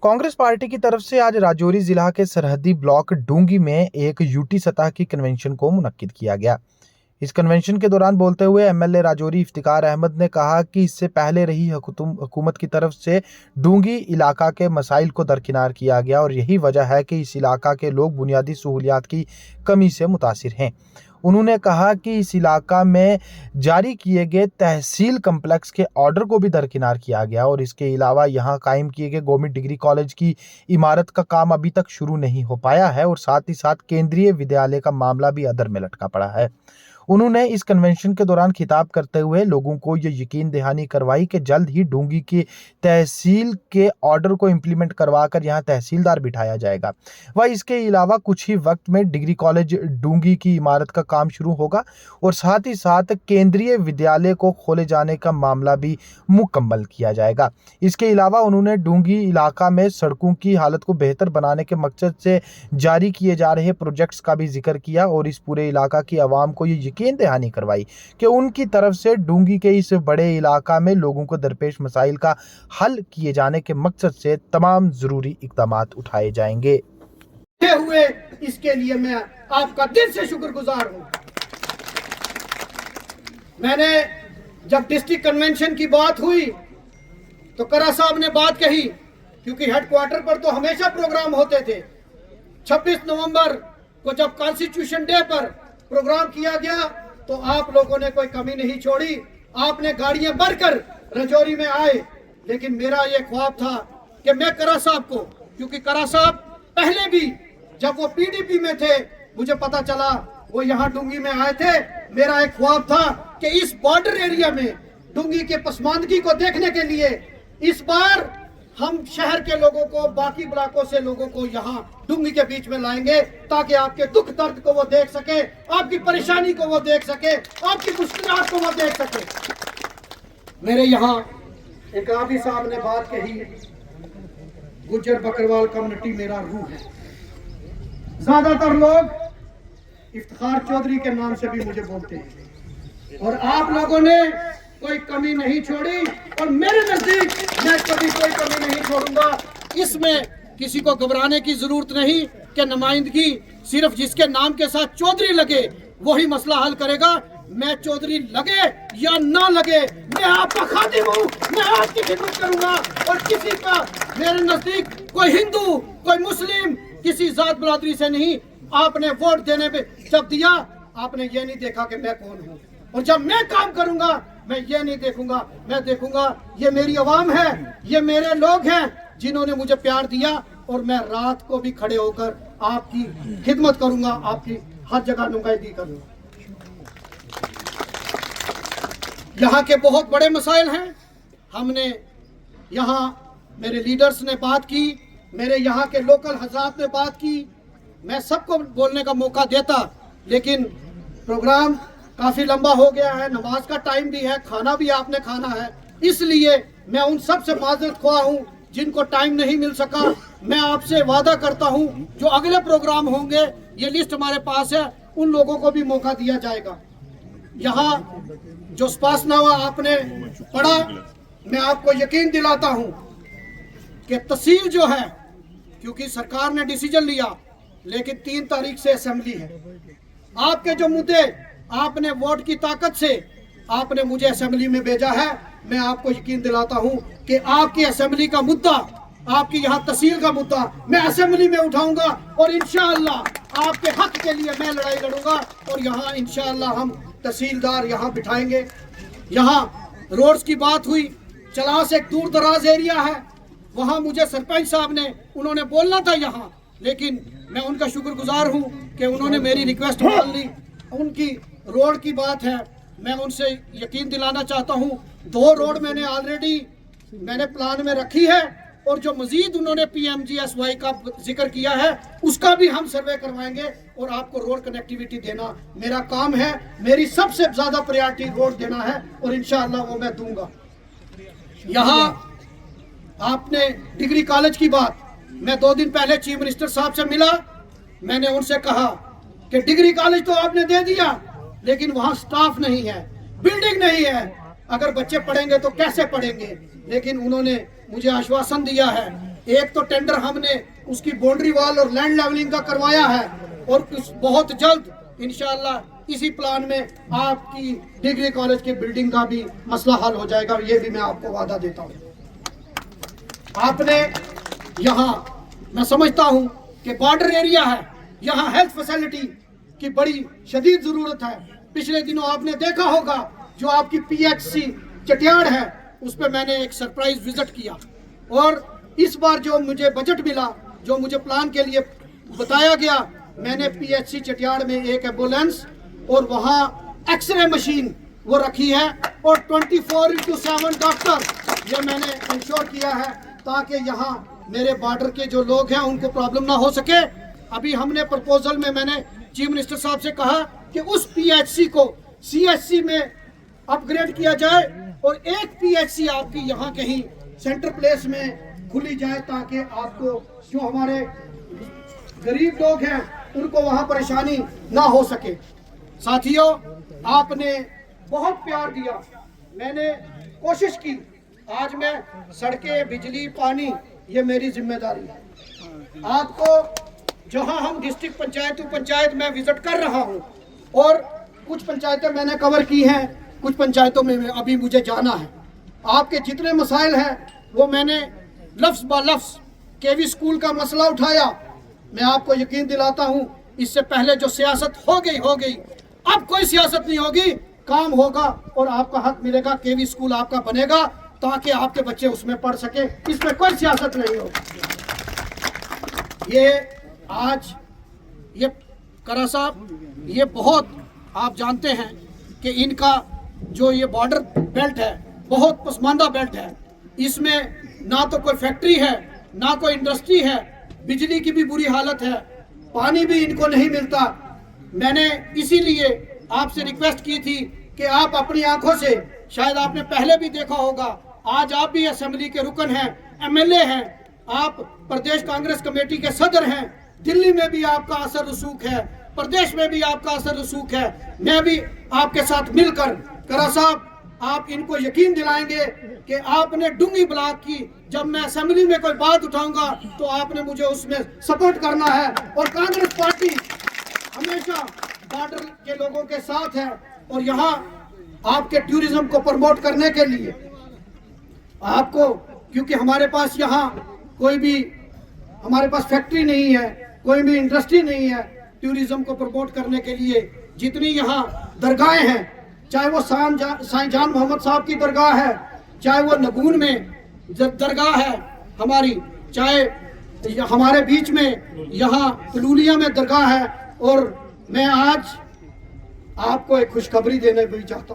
Congress party की तरफ से आज राजौरी जिला के सरहदी ब्लॉक डूंगी में एक यूटी सतह की कन्वेंशन को मुनक्किद किया गया। इस कन्वेंशन के दौरान बोलते हुए एमएलए राजौरी इफ्तिकार अहमद ने कहा कि इससे पहले रही हुकूमत की तरफ से डूंगी इलाका के मसाइल को दरकिनार किया गया और यही वजह है कि इस इलाका के लोग बुनियादी सहूलियात की कमी से मुतासिर हैं। उन्होंने कहा कि इस इलाका में जारी किए गए तहसील कम्प्लेक्स के ऑर्डर को भी दरकिनार किया गया और इसके अलावा यहाँ कायम किए गए गवर्नमेंट डिग्री कॉलेज की इमारत का काम अभी तक शुरू नहीं हो पाया है और साथ ही साथ केंद्रीय विद्यालय का मामला भी अधर में लटका पड़ा है। उन्होंने इस कन्वेंशन के दौरान खिताब करते हुए लोगों को ये यकीन दहानी करवाई कि जल्द ही डूंगी की तहसील के ऑर्डर को इम्प्लीमेंट करवाकर यहाँ तहसीलदार बिठाया जाएगा। वह इसके अलावा कुछ ही वक्त में डिग्री कॉलेज डूंगी की इमारत का काम शुरू होगा और साथ ही साथ केंद्रीय विद्यालय को खोले जाने का मामला भी मुकम्मल किया जाएगा। इसके अलावा उन्होंने डूंगी इलाका में सड़कों की हालत को बेहतर बनाने के मकसद से जारी किए जा रहे प्रोजेक्ट्स का भी जिक्र किया और इस पूरे इलाका की आवाम को ये यकीन दहानी करवाई कि उनकी तरफ से डूंगी के इस बड़े इलाका में लोगों को दरपेश मसाइल का हल किए जाने के मकसद से तमाम जरूरी इक़दामात उठाए जाएंगे। हुए इसके लिए मैं आपका दिल से शुक्रगुजार हूं। मैंने जब डिस्ट्रिक्ट कन्वेंशन की बात हुई तो करा साहब ने बात कही, क्योंकि हेडक्वार्टर पर तो हमेशा प्रोग्राम होते थे। 26 नवंबर को जब कॉन्स्टिट्यूशन डे पर प्रोग्राम किया गया तो आप लोगों ने कोई कमी नहीं छोड़ी, आपने गाड़ियां भरकर राजौरी में आए। लेकिन मेरा ये ख्वाब था कि मैं करा साहब को, क्योंकि करा साहब पहले भी जब वो पीडीपी में थे मुझे पता चला वो यहाँ डूंगी में आए थे। मेरा एक ख्वाब था कि इस बॉर्डर एरिया में डूंगी के पसमानदगी को देखने के लिए इस बार हम शहर के लोगों को, बाकी ब्लॉकों से लोगों को यहाँ डूंगी के बीच में लाएंगे ताकि आपके दुख दर्द को वो देख सके, आपकी परेशानी को वो देख सके, आपकी मुश्किलात को वो देख सके। मेरे यहाँ एक आदि साहब ने बात कही, गुज्जर बकरवाल कम्युनिटी मेरा रूह है। ज्यादातर लोग इफ्तिखार चौधरी के नाम से भी मुझे बोलते हैं और आप लोगों ने कोई कमी नहीं छोड़ी और मेरे नजदीक मैं कभी कोई कमी नहीं छोड़ूंगा। इसमें किसी को घबराने की जरूरत नहीं कि नुमाइंदगी सिर्फ जिसके नाम के साथ चौधरी लगे वही मसला हल करेगा। मैं चौधरी लगे या ना लगे, मैं आपका खादिम हूँ, मैं आपकी खिदमत करूंगा। और किसी का मेरे नजदीक कोई हिंदू, कोई मुस्लिम, किसी जात बरादरी से नहीं। आपने वोट देने पे जब दिया आपने ये नहीं देखा कि मैं कौन हूँ, और जब मैं काम करूंगा मैं ये नहीं देखूंगा, मैं देखूंगा ये मेरी आवाम है, ये मेरे लोग हैं जिन्होंने मुझे प्यार दिया और मैं रात को भी खड़े होकर आपकी खिदमत करूंगा, आपकी हर जगह नुमाइंदगी करूंगा। यहाँ के बहुत बड़े मसाइल हैं। हमने यहाँ मेरे लीडर्स ने बात की, मेरे यहाँ के लोकल हज़रात ने बात की। मैं सबको बोलने का मौका देता, लेकिन प्रोग्राम काफ़ी लंबा हो गया है, नमाज का टाइम भी है, खाना भी आपने खाना है, इसलिए मैं उन सब से माजरत ख्वाह हूँ जिनको टाइम नहीं मिल सका। मैं आपसे वादा करता हूँ जो अगले प्रोग्राम होंगे, ये लिस्ट हमारे पास है, उन लोगों को भी मौका दिया जाएगा। यहाँ जो स्पासनामा आपने पढ़ा, मैं आपको यकीन दिलाता हूँ कि तहसील जो है, क्योंकि सरकार ने डिसीजन लिया लेकिन 3 तारीख से असेंबली है। आपके जो मुद्दे आपने वोट की ताकत से आपने मुझे असेंबली में भेजा है, मैं आपको यकीन दिलाता हूं कि आपकी असेंबली का मुद्दा, आपकी यहां तहसील का मुद्दा मैं असेंबली में उठाऊंगा और इंशाअल्लाह आपके हक के लिए मैं लड़ाई लड़ूंगा। और यहां इंशाअल्लाह हम तहसीलदार यहां बिठाएंगे। यहां रोड्स की बात हुई, चलास एक दूर दराज एरिया है, वहां मुझे सरपंच साहब ने उन्होंने बोलना था यहाँ, लेकिन मैं उनका शुक्रगुजार हूँ कि उन्होंने मेरी रिक्वेस्ट मान ली। उनकी रोड की बात है, मैं उनसे यकीन दिलाना चाहता हूँ 2 रोड मैंने प्लान में रखी है और जो मजीद उन्होंने PMGSY का जिक्र किया है उसका भी हम सर्वे करवाएंगे और आपको रोड कनेक्टिविटी देना मेरा काम है। मेरी सबसे ज़्यादा प्रायोरिटी रोड देना है और इंशाअल्लाह वो मैं दूंगा। यहाँ आपने डिग्री कॉलेज की बात, मैं 2 दिन पहले चीफ मिनिस्टर साहब से मिला, मैंने उनसे कहा कि डिग्री कॉलेज तो आपने दे दिया लेकिन वहाँ स्टाफ नहीं है, बिल्डिंग नहीं है, अगर बच्चे पढ़ेंगे तो कैसे पढ़ेंगे। लेकिन उन्होंने मुझे आश्वासन दिया है एक तो टेंडर हमने उसकी बाउंड्री वॉल और लैंड लेवलिंग का करवाया है और बहुत जल्द इंशाल्लाह इसी प्लान में आपकी डिग्री कॉलेज की बिल्डिंग का भी मसला हल हो जाएगा, ये भी मैं आपको वादा देता हूँ। आपने यहाँ, मैं समझता हूँ कि बॉर्डर एरिया है, यहाँ हेल्थ फैसिलिटी की बड़ी शदीद ज़रूरत है। पिछले दिनों आपने देखा होगा जो आपकी PHC चटियाड़ है, उस पर मैंने एक सरप्राइज विजिट किया और इस बार जो मुझे बजट मिला, जो मुझे प्लान के लिए बताया गया, मैंने PHC चटियाड़ में एक एम्बुलेंस और वहाँ एक्सरे मशीन वो रखी है और 24/7 डॉक्टर ये मैंने इंश्योर किया है ताकि यहाँ मेरे बॉर्डर के जो लोग हैं उनको प्रॉब्लम ना हो सके। अभी हमने प्रपोजल में मैंने चीफ मिनिस्टर साहब से कहा कि उस PHC को CHC में अपग्रेड किया जाए और एक PHC आपकी यहाँ कहीं सेंटर प्लेस में खुली जाए ताकि आपको जो हमारे गरीब लोग हैं उनको वहाँ परेशानी ना हो सके। साथियों, आपने बहुत प्यार दिया, मैंने कोशिश की, आज मैं सड़कें, बिजली, पानी, ये मेरी जिम्मेदारी है। आपको जहाँ हम डिस्ट्रिक्ट पंचायत टू पंचायत में विजिट कर रहा हूँ और कुछ पंचायतें मैंने कवर की हैं, कुछ पंचायतों में अभी मुझे जाना है। आपके जितने मसाइल हैं वो मैंने लफ्ज़ ब लफ्ज़ KV स्कूल का मसला उठाया। मैं आपको यकीन दिलाता हूँ इससे पहले जो सियासत हो गई, अब कोई सियासत नहीं होगी, काम होगा और आपका हक मिलेगा। KV स्कूल आपका बनेगा ताकि आपके बच्चे उसमें पढ़ सके, इसमें कोई सियासत नहीं होगी। ये आज ये करा साहब, ये बहुत आप जानते हैं कि इनका जो ये बॉर्डर बेल्ट है बहुत पसमानदा बेल्ट है, इसमें ना तो कोई फैक्ट्री है ना कोई इंडस्ट्री है, बिजली की भी बुरी हालत है, पानी भी इनको नहीं मिलता। मैंने इसीलिए आपसे रिक्वेस्ट की थी कि आप अपनी आंखों से, शायद आपने पहले भी देखा होगा, आज आप भी असेंबली के रुकन हैं, MLA हैं, आप प्रदेश कांग्रेस कमेटी के सदर हैं, दिल्ली में भी आपका असर रसूख है, प्रदेश में भी आपका असर रसूख है। मैं भी आपके साथ मिलकर करा साहब आप इनको यकीन दिलाएंगे कि आपने डूंगी ब्लॉक की, जब मैं असेंबली में कोई बात उठाऊंगा तो आपने मुझे उसमें सपोर्ट करना है और कांग्रेस पार्टी हमेशा बॉर्डर के लोगों के साथ है। और यहाँ आपके टूरिज्म को प्रमोट करने के लिए आपको, क्योंकि हमारे पास यहाँ कोई भी, हमारे पास फैक्ट्री नहीं है, कोई भी इंडस्ट्री नहीं है, टूरिज्म को प्रमोट करने के लिए जितनी यहाँ दरगाहें हैं, चाहे वो साईं जान मोहम्मद साहब की दरगाह है, चाहे वो नगून में दरगाह है हमारी, चाहे हमारे बीच में यहाँ पलूलिया में दरगाह है। और मैं आज आपको एक खुशखबरी देने भी चाहता हूँ।